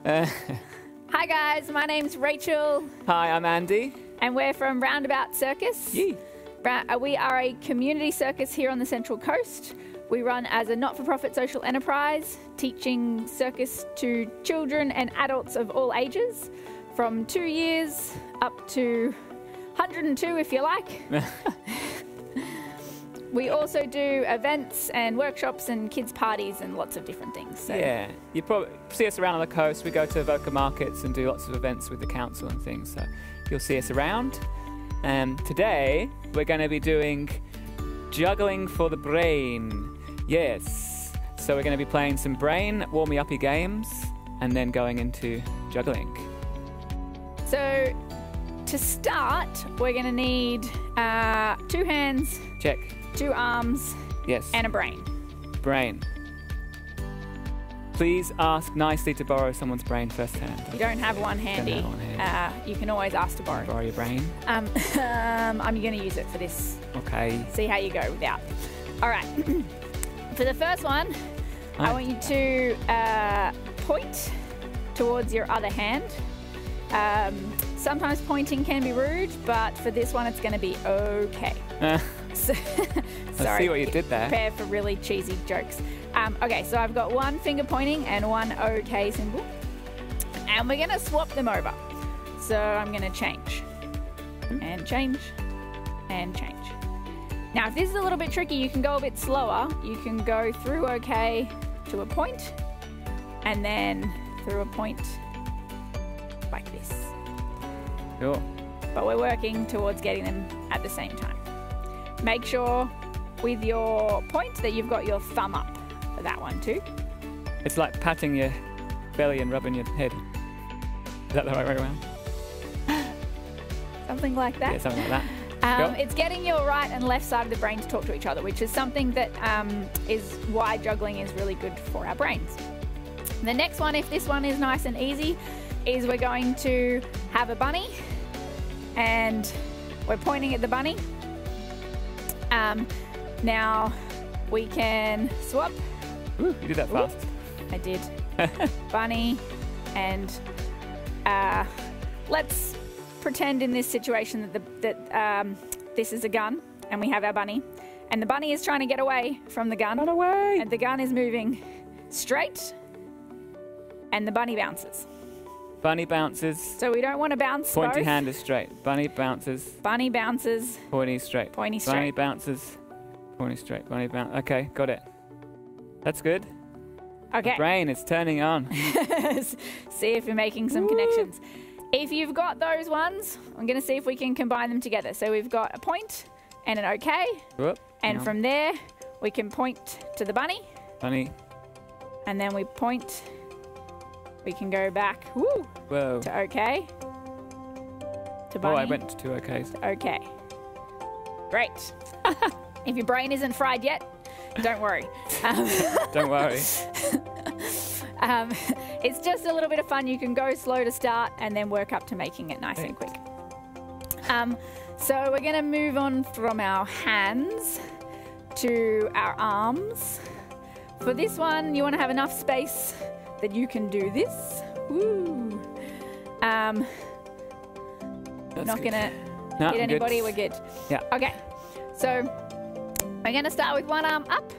Hi guys, my name's Rachel. Hi, I'm Andy. And we're from Roundabout Circus. Yee. We are a community circus here on the Central Coast. We run as a not-for-profit social enterprise, teaching circus to children and adults of all ages, from 2 years up to 102 if you like. We also do events and workshops and kids' parties and lots of different things. So. Yeah, you probably see us around on the coast. We go to Evoca markets and do lots of events with the council and things, so you'll see us around. Today, we're going to be doing Juggling for the Brain. Yes, so we're going to be playing some brain warmy-uppy games and then going into juggling. So, to start, we're going to need 2 hands. Check. 2 arms. Yes. And a brain. Brain. Please ask nicely to borrow someone's brain first hand. You don't have one handy. Don't have one handy. You can always ask to borrow. Borrow your brain. I'm going to use it for this. Okay. See how you go without. All right. For the first one, I want you to point towards your other hand. Sometimes pointing can be rude, but for this one, it's going to be okay. So, I see what you did there. Prepare for really cheesy jokes. Okay, so I've got 1 finger pointing and 1 okay symbol. And we're going to swap them over. So I'm going to change. And change. And change. Now, if this is a little bit tricky, you can go a bit slower. You can go through okay to a point. And then through a point like this. Sure. But we're working towards getting them at the same time. Make sure with your point that you've got your thumb up for that one too. It's like patting your belly and rubbing your head. Is that the right way around? Something like that. Yeah, something like that. It's getting your right and left side of the brain to talk to each other, which is something that is why juggling is really good for our brains. The next one, if this one is nice and easy, is we're going to have a bunny and we're pointing at the bunny. Now we can swap. Ooh, you did that fast. I did. Bunny, and let's pretend in this situation that this is a gun and we have our bunny, and the bunny is trying to get away from the gun. Run away! And the gun is moving straight, and the bunny bounces. Bunny bounces. So we don't want to bounce Pointy both. hand is straight. Bunny bounces. Bunny bounces. Pointy straight. Pointy straight. Bunny bounces. Pointy straight. Bunny bounce. Okay, got it. That's good. Okay. The brain is turning on. See if you're making some connections. If you've got those ones, I'm going to see if we can combine them together. So we've got a point and an okay. Whoop. And from there, we can point to the bunny. Bunny. And then we point. We can go back Whoa. to okay. To bunny. Oh, I went to 2 okays. To okay. Great. If your brain isn't fried yet, don't worry. Don't worry. It's just a little bit of fun. You can go slow to start and then work up to making it nice and quick. So we're going to move on from our hands to our arms. For this one, you want to have enough space that you can do this. Woo! Not going to hit anybody. Good. We're good. Yeah. Okay. So we're going to start with one arm up.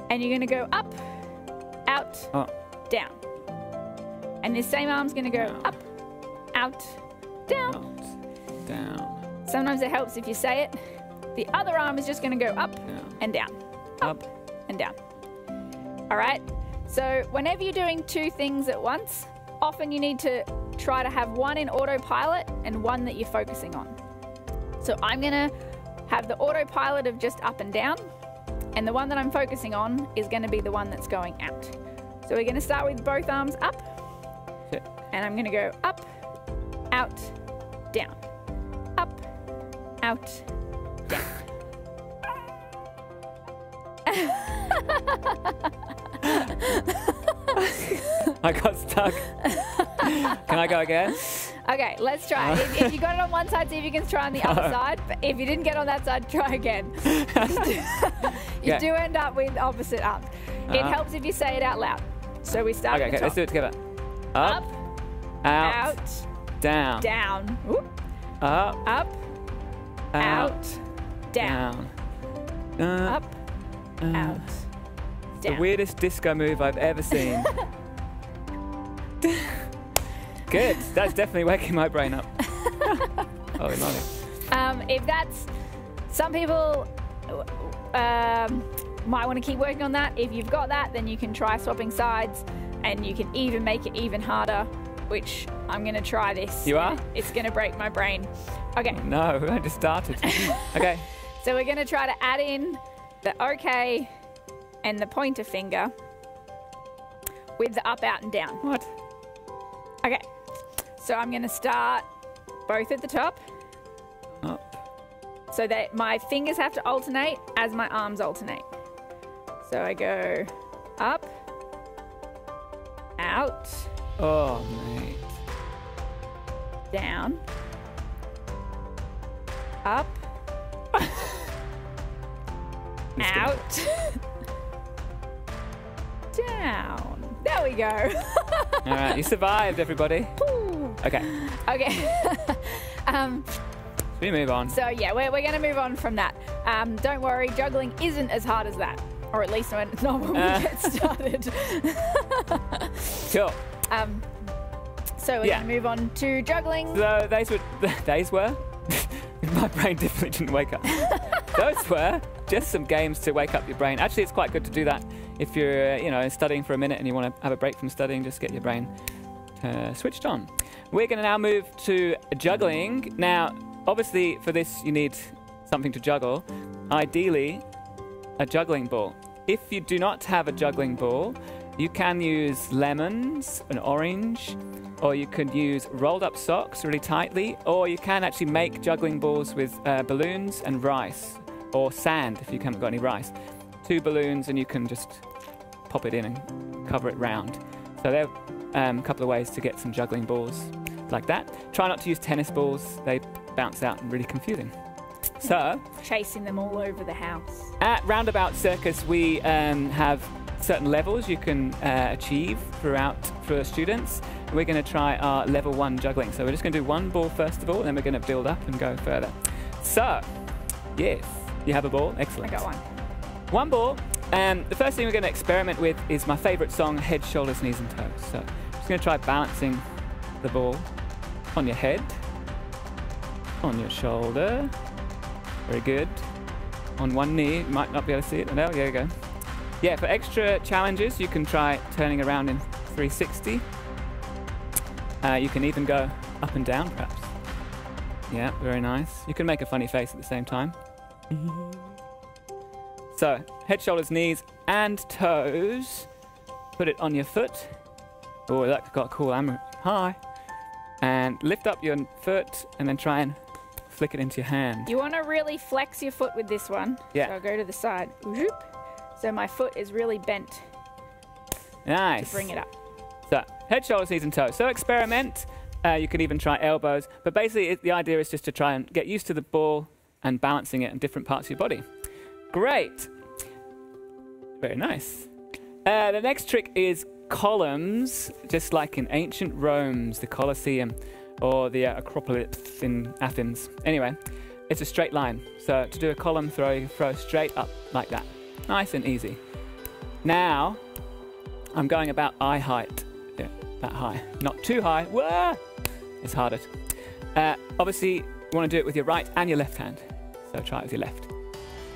And you're going to go up, out, down. And this same arm's going to go up, out, down. Out, down. Sometimes it helps if you say it. The other arm is just going to go up and down. Up and down. All right? So whenever you're doing 2 things at once, often you need to try to have one in autopilot and one that you're focusing on. So I'm going to have the autopilot of just up and down, and the one that I'm focusing on is going to be the one that's going out. So we're going to start with both arms up, and I'm going to go up, out, down, up, out, down. I got stuck. Can I go again? Okay, let's try. If you got it on one side, see if you can try on the other side. But if you didn't get on that side, try again. You do end up with opposite arms. It helps if you say it out loud. So we start Okay, at the let's do top. it together. Up, out, down. down. Whoop. Up, Up, out, down. Up, Out, The down. weirdest disco move I've ever seen. Good. That's definitely waking my brain up. Holy moly. If that's... Some people might want to keep working on that. If you've got that, then you can try swapping sides, and you can even make it even harder, which I'm going to try this. You are? It's going to break my brain. Okay, No, I just started. Okay. so we're going to try to add in the OK and the pointer finger with the up, out, and down. What? Okay, so I'm going to start both at the top Up. so that my fingers have to alternate as my arms alternate. So I go up, out, Oh, mate. down, up, out, down. There we go. All right, you survived, everybody. Woo. Okay, Okay. we move on. So yeah, we're going to move on from that. Don't worry, juggling isn't as hard as that, or at least not when we get started. Cool. So we're Yeah. going to move on to juggling. So those were. My brain definitely didn't wake up. Those were just some games to wake up your brain. Actually, it's quite good to do that if you're, studying for a minute and you want to have a break from studying. Just get your brain switched on. We're going to now move to juggling. Now, obviously, for this you need something to juggle. Ideally, a juggling ball. If you do not have a juggling ball, you can use lemons, an orange, or you could use rolled up socks really tightly, or you can actually make juggling balls with balloons and rice, or sand if you haven't got any rice. 2 balloons and you can just pop it in and cover it round. So there are a couple of ways to get some juggling balls like that. Try not to use tennis balls, they bounce out and really confusing. So, Chasing them all over the house. at Roundabout Circus, we have certain levels you can achieve for students. We're going to try our level 1 juggling. So we're just going to do one ball first of all, and then we're going to build up and go further. So, yes, you have a ball. Excellent. I got one. One ball. The first thing we're going to experiment with is my favourite song, Head, Shoulders, Knees and Toes. So I'm just going to try balancing the ball on your head, on your shoulder. Very good. On one knee, you might not be able to see it. No, there you go. Yeah, for extra challenges, you can try turning around in 360. You can even go up and down, perhaps. Yeah, very nice. You can make a funny face at the same time. So, head, shoulders, knees, and toes. Put it on your foot. Oh, that got a cool hammer. Hi. And lift up your foot and then try and flick it into your hand. You want to really flex your foot with this one. Yeah. So I'll go to the side. Whoop. So my foot is really bent Nice. to bring it up. So, head, shoulders, knees, and toes. So, experiment. You could even try elbows. But basically, the idea is just to try and get used to the ball and balancing it in different parts of your body. Great. Very nice. The next trick is columns, just like in ancient Rome, the Colosseum, or the Acropolis in Athens. Anyway, it's a straight line. So, to do a column throw, you throw straight up like that. Nice and easy. Now, I'm going about eye height. Yeah, that high. Not too high. Whoa! It's harder. Obviously, you want to do it with your right and your left hand. So try it with your left.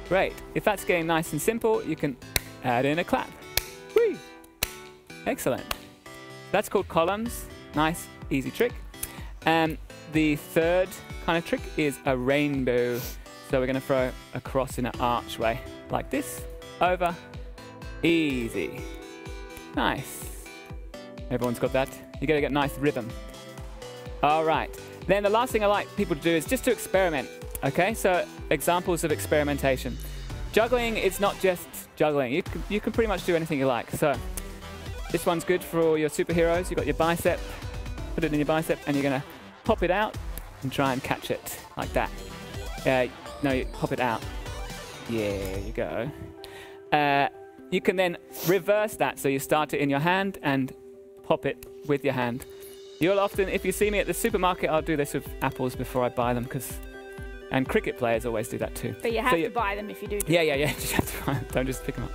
Great. If that's getting nice and simple, you can add in a clap. Whee! Excellent. That's called columns. Nice, easy trick. And the third kind of trick is a rainbow. So we're going to throw across in an archway like this. Over. Easy. Nice. Everyone's got that. You got to get nice rhythm. All right. Then the last thing I like people to do is just to experiment. Okay, so examples of experimentation. Juggling is not just juggling. You can pretty much do anything you like. So this one's good for all your superheroes. You've got your bicep. Put it in your bicep and you're going to pop it out and try and catch it like that. No, you pop it out. Yeah, there you go. you can then reverse that. So you start it in your hand and pop it with your hand. You'll often, if you see me at the supermarket, I'll do this with apples before I buy them, and cricket players always do that too. But you have to buy them if you do. Yeah. You have to buy them. Don't just pick them up.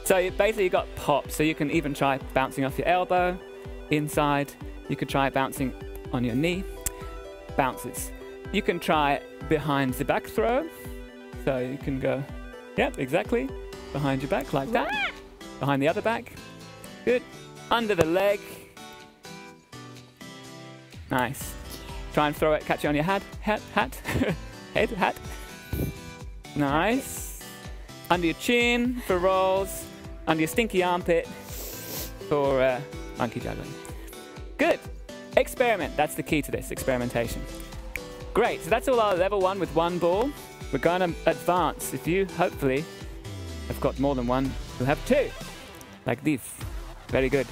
So basically you got pop. So you can even try bouncing off your elbow, inside. You could try bouncing on your knee. Bounces. You can try behind the back throw. So you can go, yep, exactly. Behind your back like that. Behind the other back. Good. Under the leg. Nice. Try and throw it, catch it on your hat. Head, hat. Nice. Under your chin for rolls. Under your stinky armpit for monkey juggling. Good. Experiment. That's the key to this, experimentation. Great. So that's all our level 1 with 1 ball. We're going to advance. If you, hopefully, have got more than 1, you'll have 2. Like this. Very good.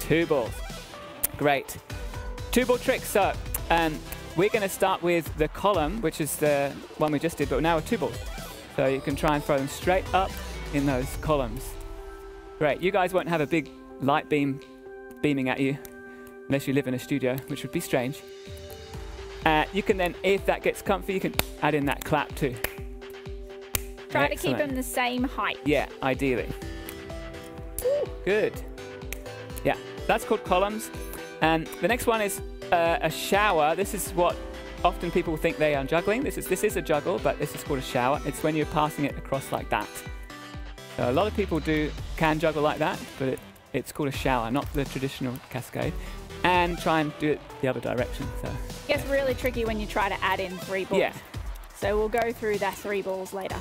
2 balls. Great. 2 ball trick. So we're going to start with the column, which is the one we just did, but now with 2 balls. So you can try and throw them straight up in those columns. Great. You guys won't have a big light beam beaming at you unless you live in a studio, which would be strange. You can then, if that gets comfy, you can add in that clap too. Try to keep them the same height. Yeah, ideally. Ooh. Good. Yeah, that's called columns. And the next one is a shower. This is what often people think they are juggling. This is a juggle, but this is called a shower. It's when you're passing it across like that. So a lot of people can juggle like that, but it's called a shower, not the traditional cascade. And try and do it the other direction. So it gets really tricky when you try to add in 3 balls. Yeah. So we'll go through that 3 balls later.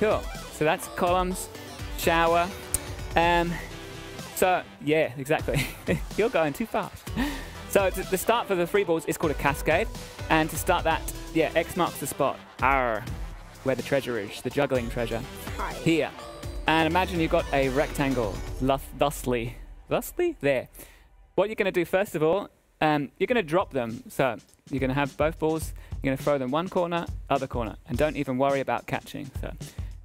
Cool. So that's columns, shower. So yeah, exactly. You're going too fast. So the start for the 3 balls is called a cascade. And to start that, yeah, X marks the spot. Arr, where the treasure is, the juggling treasure. Hi. Here. And imagine you've got a rectangle, thusly there. What you're going to do first of all, you're going to drop them. So you're going to have both balls, you're going to throw them one corner, other corner, and don't even worry about catching. So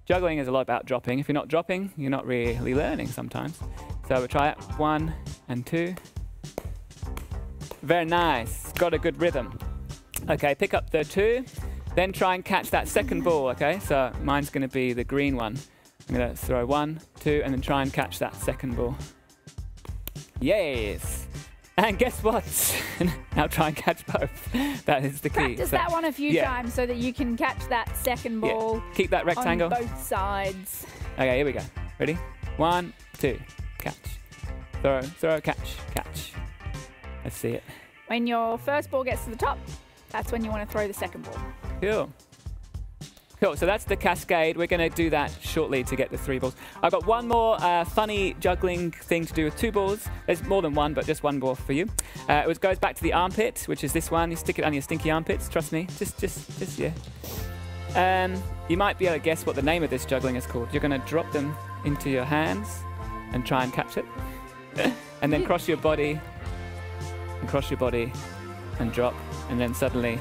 juggling is a lot about dropping. If you're not dropping, you're not really learning sometimes. So we'll try it, 1 and 2. Very nice, got a good rhythm. Okay, pick up the 2, then try and catch that second ball, okay? So mine's going to be the green one. I'm going to throw 1, 2, and then try and catch that second ball. Yes! And guess what? Now try and catch both. That is the key. Practice that one a few times so that you can catch that second ball. Yeah. Keep that rectangle. On both sides. Okay, here we go. Ready? 1, 2, catch. Throw, catch. Let's see it. When your first ball gets to the top, that's when you want to throw the second ball. Cool, so that's the cascade. We're going to do that shortly to get the 3 balls. I've got one more funny juggling thing to do with 2 balls. There's more than one, but just 1 ball for you. It goes back to the armpit, which is this one. You stick it on your stinky armpits, trust me. Just yeah. You might be able to guess what the name of this juggling is called. You're going to drop them into your hands and try and catch it. And then cross your body, and drop. And then suddenly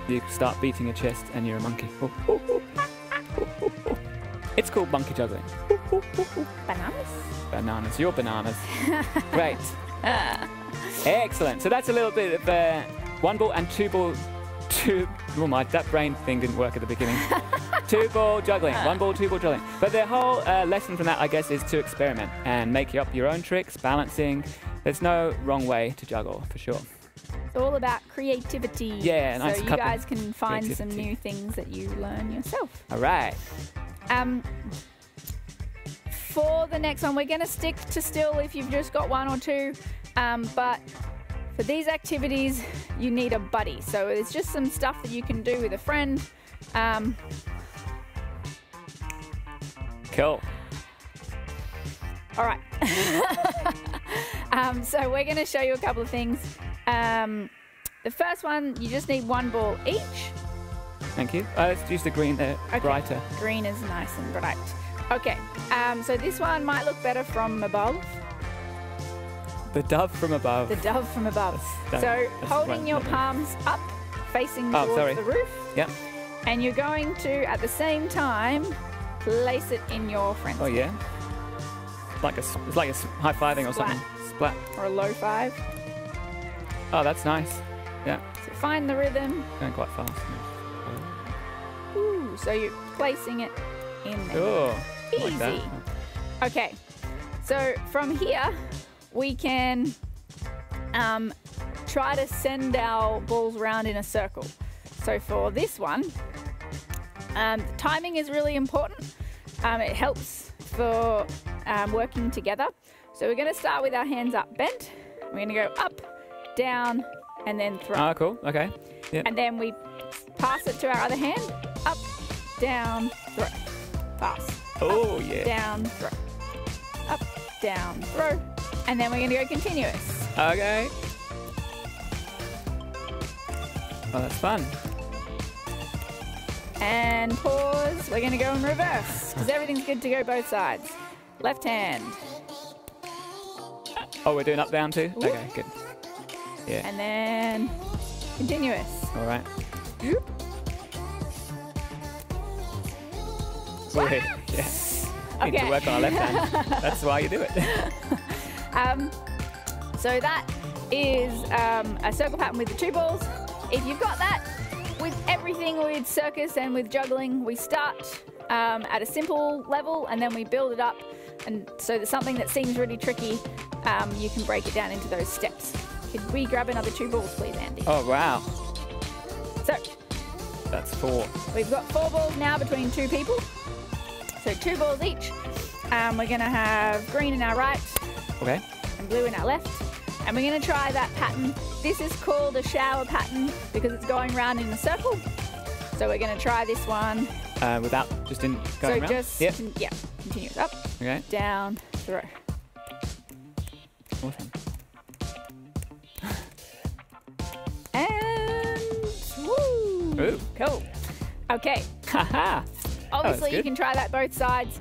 you start beating your chest and you're a monkey. It's called monkey juggling. Bananas. You're bananas. Great. Excellent. So that's a little bit of 1 ball and 2 ball. Oh my, that brain thing didn't work at the beginning. 2 ball juggling. 1 ball, 2 ball juggling. But the whole lesson from that, I guess, is to experiment and make up your own tricks, balancing. There's no wrong way to juggle, for sure. It's all about creativity. Yeah, nice. So you guys can find some new things that you learn yourself. All right. For the next one, we're going to stick to still if you've just got 1 or 2. But for these activities, you need a buddy. So it's just some stuff that you can do with a friend. Cool. All right. So we're going to show you a couple of things. The first one, you just need 1 ball each. Thank you. Let's use the green there, brighter. Green is nice and bright. Okay, so this one might look better from above. The dove from above. The dove from above. That's holding your palms up, facing towards the roof. Yep. And you're going to, at the same time, place it in your friend's hand. it's like a high fiving or something. Splat. Or a low five. Oh, that's nice. Yeah. So find the rhythm. Going quite fast. Ooh, so you're placing it in there. Oh, Easy. like that. Okay, so from here we can try to send our balls around in a circle. So for this one, timing is really important. It helps for working together. So we're going to start with our hands up bent. We're going to go up, down, and then throw. Oh, cool. Okay. Yep. And then we pass it to our other hand. Up, down, throw. Pass. Oh, up, yeah. Down, throw. Up, down, throw. And then we're going to go continuous. Okay. Oh, that's fun. And pause. We're going to go in reverse because everything's good to go both sides. Left hand. Oh, we're doing up, down too? Whoop. Okay, good. Yeah. And then continuous. All right. Whoop. Wait, yes. Need to work on our left hand. That's why you do it. So that is a circle pattern with the 2 balls. If you've got that, with everything with circus and with juggling, we start at a simple level and then we build it up. And so there's something that seems really tricky, you can break it down into those steps. Could we grab another 2 balls, please, Andy? Oh, wow. So That's 4. we've got 4 balls now between 2 people. So 2 balls each. We're going to have green in our right Okay. and blue in our left. And we're going to try that pattern. This is called a shower pattern because it's going round in a circle. So we're going to try this one. Without just in going So around? just, Yep. yeah, continuous. Up, Okay. down, throw. Awesome. And woo! Ooh. Cool. Okay. Haha. Obviously, you good. can try that both sides,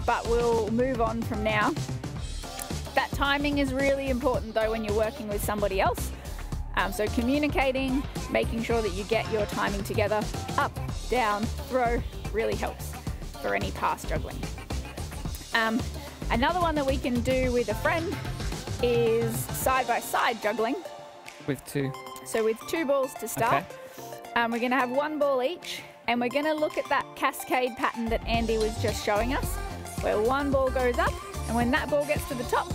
but we'll move on from now. That timing is really important, though, when you're working with somebody else. So communicating, making sure that you get your timing together, up, down, throw, really helps for any pass juggling. Another one that we can do with a friend is side-by-side juggling. With 2. So with 2 balls to start, Okay. we're going to have 1 ball each, and we're going to look at that cascade pattern that Andy was just showing us, where 1 ball goes up, and when that ball gets to the top,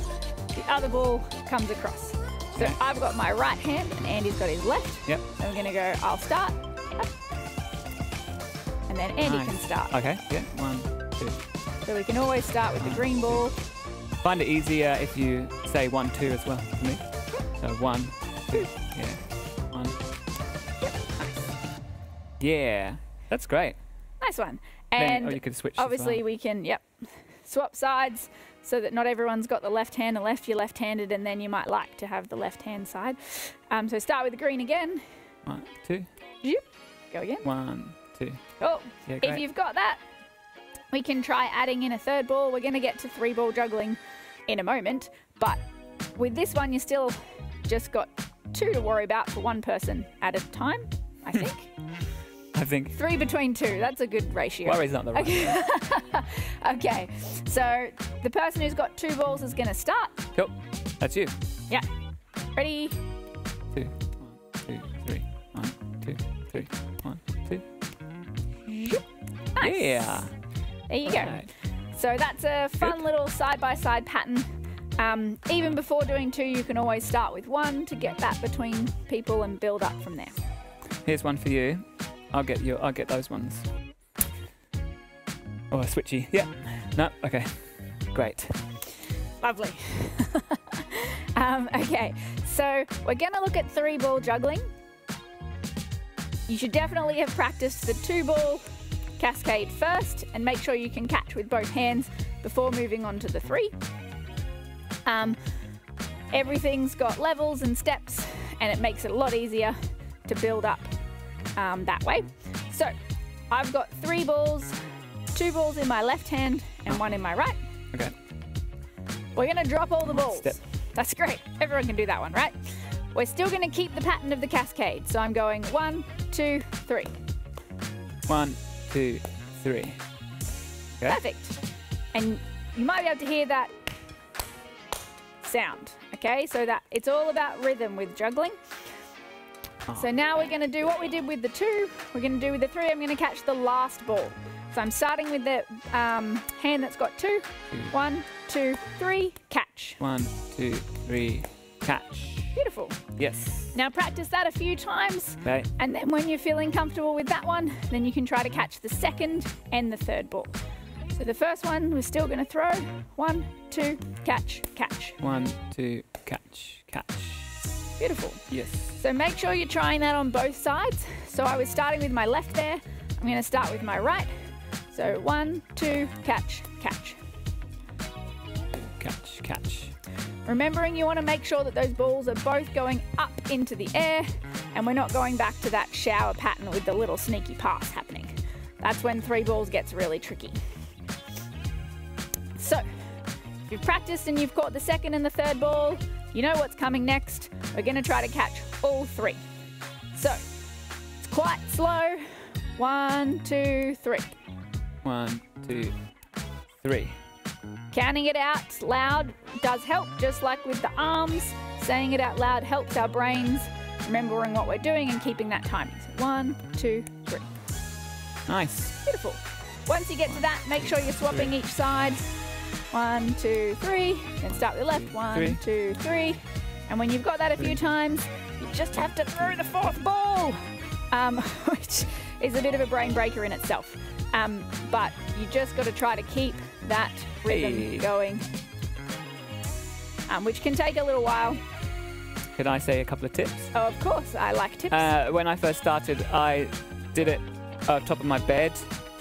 the other ball comes across. So Okay. I've got my right hand, and Andy's got his left. Yep. So we're going to go, I'll start, up, and then Andy Nice. can start. Okay. Yeah. 1, 2. So we can always start with the green ball. Find it easier if you say 1, 2 as well for me. So 1, 2. Yeah. 1. Yep, nice. Yeah. That's great. Nice one. Then, And or you could switch as obviously well. we can, swap sides so that not everyone's got the left hand and left. You're left-handed, and then you might like to have the left-hand side. So start with the green again. 1, 2. Go again. 1, 2. Oh, Yeah, if great. you've got that, we can try adding in a 3rd ball. We're going to get to 3 ball juggling in a moment, but with this one, you still just got 2 to worry about for 1 person at a time, I think. I think 3 between 2, that's a good ratio. worry's not the right word. Okay, so the person who's got 2 balls is going to start. Cool. That's you. Yeah. Ready? 2, 1, 2, 3. 1, 2, 3. 1, 2. Nice. Yeah. There you go. Right. So that's a fun little side-by-side pattern. Even before doing 2, you can always start with 1 to get that between people and build up from there. Here's one for you. I'll get those ones. Oh, switchy. Yeah. No. Okay. Great. Lovely. Okay, so we're going to look at 3 ball juggling. You should definitely have practiced the 2 ball cascade first and make sure you can catch with both hands before moving on to the 3. Everything's got levels and steps, and it makes it a lot easier to build up that way. So I've got 3 balls, 2 balls in my left hand and 1 in my right. Okay. We're going to drop all the balls. Step. That's great. Everyone can do that one, right? We're still going to keep the pattern of the cascade. So I'm going 1, 2, 3. 1, 2, 3. Okay. Perfect. And you might be able to hear that sound. Okay, so that it's all about rhythm with juggling. So now we're going to do what we did with the 2. We're going to do with the 3. I'm going to catch the last ball. So I'm starting with the hand that's got 2. 1, 2, 3, catch. 1, 2, 3, catch. Beautiful. Yes. Now practice that a few times. Okay. And then when you're feeling comfortable with that one, then you can try to catch the 2nd and the 3rd ball. So the first one, we're still going to throw. 1, 2, catch, catch. 1, 2, catch, catch. Beautiful. Yes. So make sure you're trying that on both sides. So I was starting with my left there. I'm going to start with my right. So 1, 2, catch, catch. Catch, catch. Remembering you want to make sure that those balls are both going up into the air and we're not going back to that shower pattern with the little sneaky pass happening. That's when 3 balls gets really tricky. So, if you've practiced and you've caught the 2nd and the 3rd ball, you know what's coming next. We're going to try to catch all 3. So, it's quite slow. 1, 2, 3. 1, 2, 3. Counting it out loud does help, just like with the arms. Saying it out loud helps our brains remembering what we're doing and keeping that timing. So 1, 2, 3. Nice. Beautiful. Once you get to that, make sure you're swapping each side. 1, 2, 3. Then start with the left. 1, 2, 3. And when you've got that a few times, you just have to throw the 4th ball, which is a bit of a brain breaker in itself. But you just got to try to keep that rhythm going, which can take a little while. Could I say a couple of tips? Oh, of course, I like tips. When I first started, I did it on top of my bed,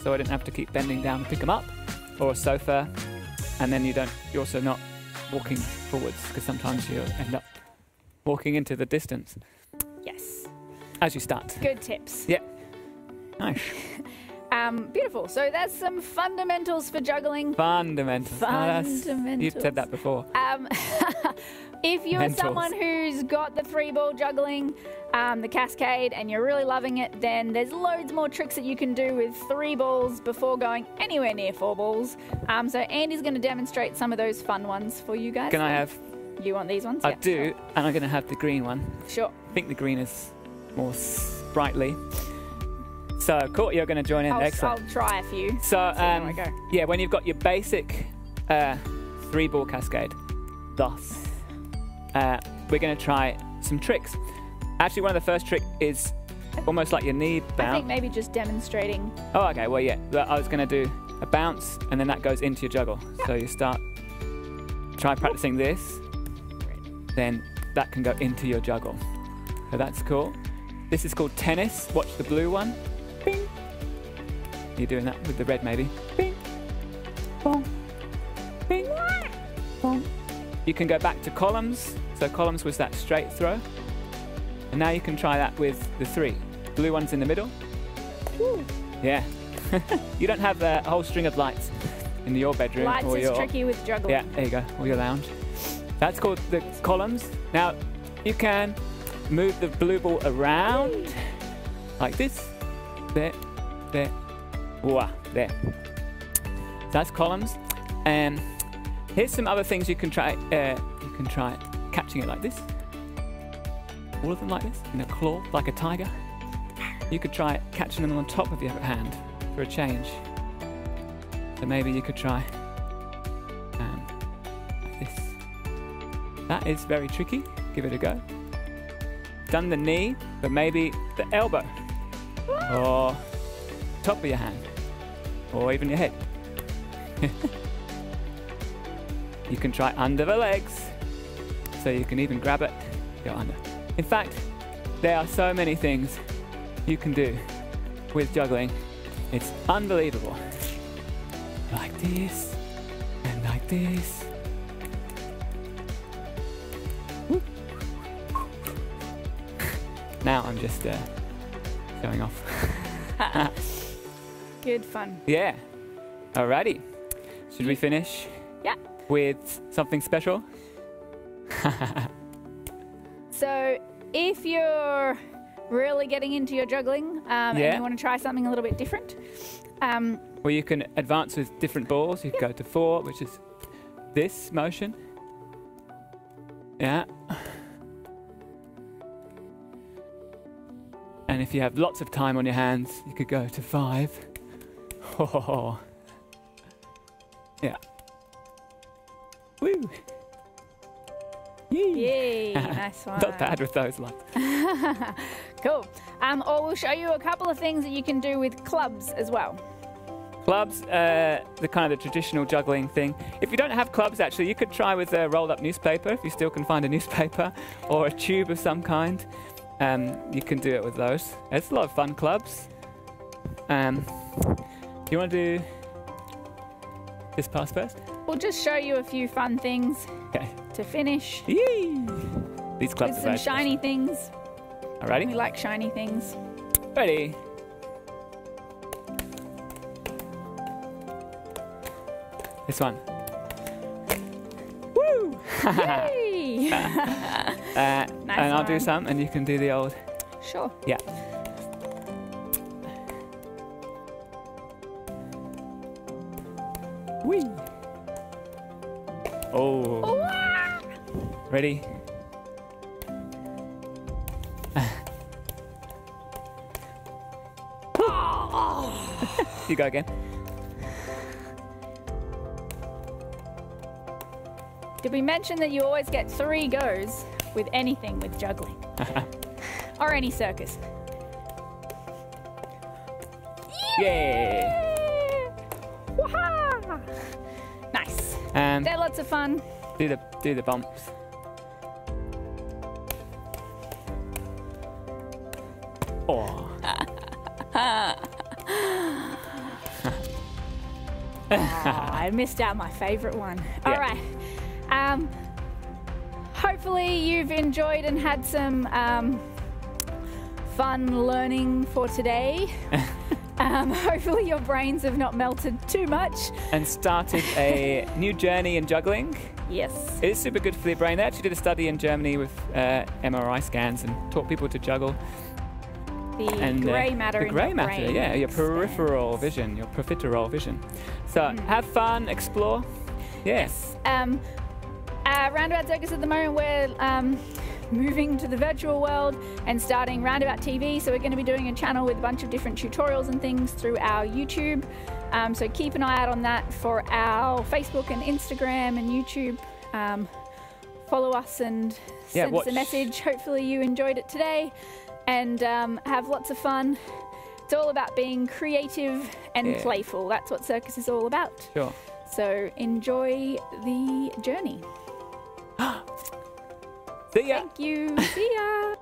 so I didn't have to keep bending down to pick them up, or a sofa, and then you're also not walking forwards, because sometimes you end up walking into the distance. Yes. As you start. Good tips. Yep. Nice. Beautiful. So that's some fundamentals for juggling. Fundamentals. Fundamentals. You've said that before. If you're someone who's got the 3-ball juggling, the Cascade, and you're really loving it, then there's loads more tricks that you can do with 3 balls before going anywhere near 4 balls. So Andy's going to demonstrate some of those fun ones for you guys. Can I have... You want these ones? I Yeah, do, sure. and I'm going to have the green one. Sure. I think the green is more sprightly. So, cool, you're going to join in. Excellent. I'll try a few. So, how I go. yeah, when you've got your basic 3-ball cascade, thus, we're going to try some tricks. Actually, one of the first tricks is almost like your knee bounce. I think maybe just demonstrating. Oh, okay, well, yeah. I was going to do a bounce, and then that goes into your juggle. So you try practicing this, then that can go into your juggle. So that's cool. This is called tennis. Watch the blue one. Bing. You're doing that with the red, maybe. Bing. Bong. Bing. Bong. You can go back to columns. So columns was that straight throw. And now you can try that with the 3. Blue one's in the middle. Woo. Yeah. You don't have a whole string of lights in your bedroom. Lights or is tricky with juggling. Yeah, there you go, or your lounge. That's called the columns. Now, you can move the blue ball around like this. There, there, wah, there. That's columns. And here's some other things you can try. You can try catching it like this. All of them like this, in a claw, like a tiger. You could try catching them on top of your hand for a change. So maybe you could try like this. That is very tricky. Give it a go. Done the knee, but maybe the elbow. Or top of your hand. Or even your head. You can try under the legs. So you can even grab it, go under. In fact, there are so many things you can do with juggling. It's unbelievable. Like this, and like this. Whoop. Now I'm just showing off. Good fun. Yeah. Alrighty. Should we finish? Yeah. With something special? So if you're really getting into your juggling and you want to try something a little bit different, Well, you can advance with different balls. You can go to 4, which is this motion. Yeah. And if you have lots of time on your hands, you could go to 5. Oh. Yeah. Woo! Yay! Nice one. Not bad with those ones. Cool. Or we'll show you a couple of things that you can do with clubs as well. Clubs, the kind of the traditional juggling thing. If you don't have clubs, actually, you could try with a rolled up newspaper, if you still can find a newspaper, or a tube of some kind. You can do it with those. It's a lot of fun, clubs. You want to do this pass first? We'll just show you a few fun things Okay. to finish. Yee! These clubs With are some very shiny things. special. Alrighty? We like shiny things. Ready? This one. Woo! Yay! And I'll do one. some, and you can do the old. Sure. Yeah. Whee! Oh. Oh, ah! Ready? You go again. Did we mention that you always get 3 goes with anything with juggling? Or any circus? Yay! Wah-ha! Nice. They're lots of fun. Do the bumps. Oh. I missed out my favorite one. Yeah. All right. Hopefully you've enjoyed and had some fun learning for today. Hopefully your brains have not melted too much. And started a new journey in juggling. Yes. It is super good for the brain. They actually did a study in Germany with MRI scans and taught people to juggle. The And grey matter the in grey your matter, brain yeah, your peripheral expands. vision, your profiterole vision. So have fun, explore. Yes. Roundabout Circus at the moment, we're moving to the virtual world and starting Roundabout TV. So we're going to be doing a channel with a bunch of different tutorials and things through our YouTube. So keep an eye out on that for our Facebook and Instagram and YouTube. Follow us and send us a message. Hopefully you enjoyed it today and have lots of fun. It's all about being creative and playful. That's what circus is all about. Sure. So enjoy the journey. See ya. Thank you. See ya.